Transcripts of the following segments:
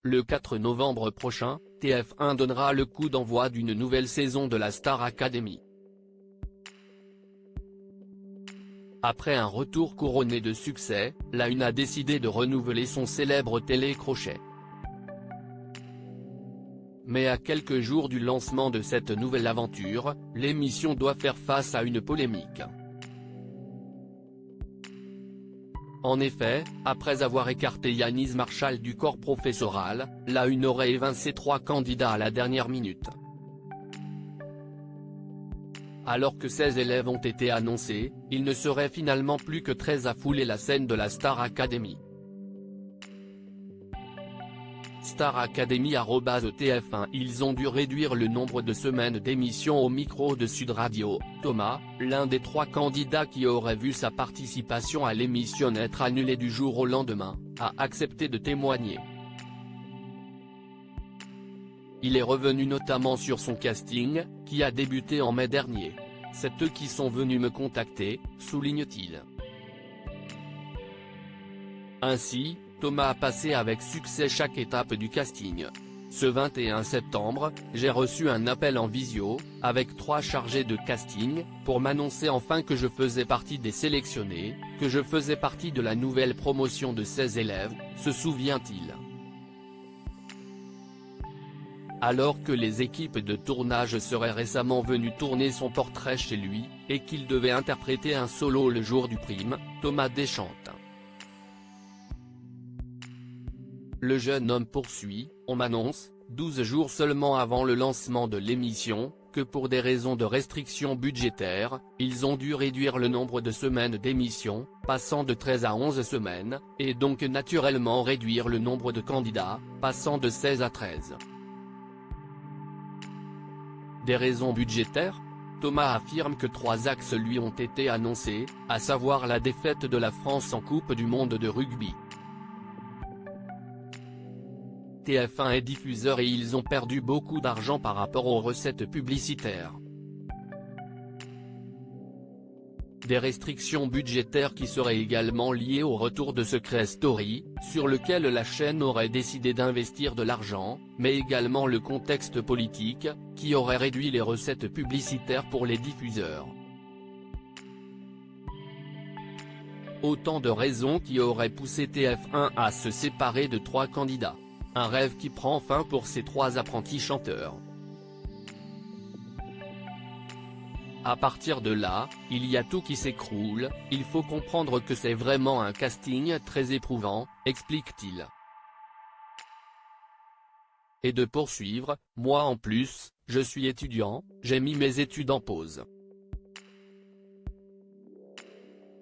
Le 4 novembre prochain, TF1 donnera le coup d'envoi d'une nouvelle saison de la Star Academy. Après un retour couronné de succès, la Une a décidé de renouveler son célèbre télécrochet. Mais à quelques jours du lancement de cette nouvelle aventure, l'émission doit faire face à une polémique. En effet, après avoir écarté Yanis Marshall du corps professoral, la Une aurait évincé 3 candidats à la dernière minute. Alors que 16 élèves ont été annoncés, il ne serait finalement plus que 13 à fouler la scène de la Star Academy. Star Academy @TF1. Ils ont dû réduire le nombre de semaines d'émissions au micro de Sud Radio. Thomas, l'un des 3 candidats qui aurait vu sa participation à l'émission être annulée du jour au lendemain, a accepté de témoigner. Il est revenu notamment sur son casting, qui a débuté en mai dernier. C'est eux qui sont venus me contacter, souligne-t-il. Ainsi, Thomas a passé avec succès chaque étape du casting. Ce 21 septembre, j'ai reçu un appel en visio, avec 3 chargés de casting, pour m'annoncer enfin que je faisais partie des sélectionnés, que je faisais partie de la nouvelle promotion de 16 élèves, se souvient-il. Alors que les équipes de tournage seraient récemment venues tourner son portrait chez lui, et qu'il devait interpréter un solo le jour du prime, Thomas déchante. Le jeune homme poursuit, on m'annonce, 12 jours seulement avant le lancement de l'émission, que pour des raisons de restrictions budgétaires, ils ont dû réduire le nombre de semaines d'émission, passant de 13 à 11 semaines, et donc naturellement réduire le nombre de candidats, passant de 16 à 13. Des raisons budgétaires ? Thomas affirme que 3 axes lui ont été annoncés, à savoir la défaite de la France en Coupe du monde de rugby. TF1 est diffuseur et ils ont perdu beaucoup d'argent par rapport aux recettes publicitaires. Des restrictions budgétaires qui seraient également liées au retour de Secret Story, sur lequel la chaîne aurait décidé d'investir de l'argent, mais également le contexte politique, qui aurait réduit les recettes publicitaires pour les diffuseurs. Autant de raisons qui auraient poussé TF1 à se séparer de 3 candidats. Un rêve qui prend fin pour ces 3 apprentis chanteurs. À partir de là, il y a tout qui s'écroule, il faut comprendre que c'est vraiment un casting très éprouvant, explique-t-il. Et de poursuivre, moi en plus, je suis étudiant, j'ai mis mes études en pause.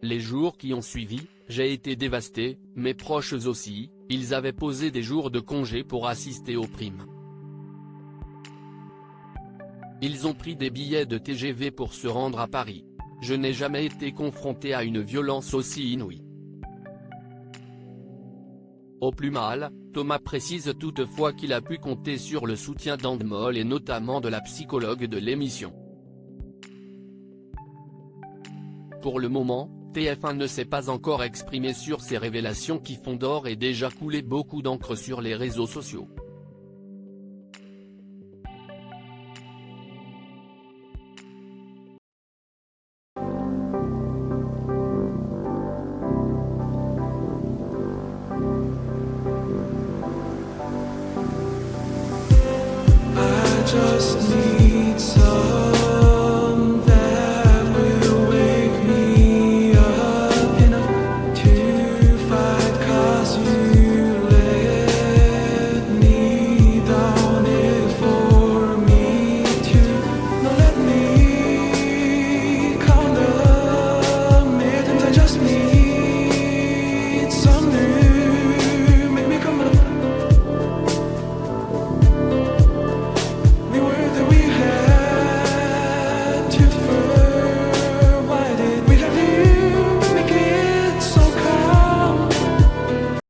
Les jours qui ont suivi, j'ai été dévasté, mes proches aussi, ils avaient posé des jours de congé pour assister aux primes. Ils ont pris des billets de TGV pour se rendre à Paris. Je n'ai jamais été confronté à une violence aussi inouïe. Au plus mal, Thomas précise toutefois qu'il a pu compter sur le soutien d'Endemol et notamment de la psychologue de l'émission. Pour le moment, TF1 ne s'est pas encore exprimé sur ces révélations qui font d'or et déjà coulé beaucoup d'encre sur les réseaux sociaux.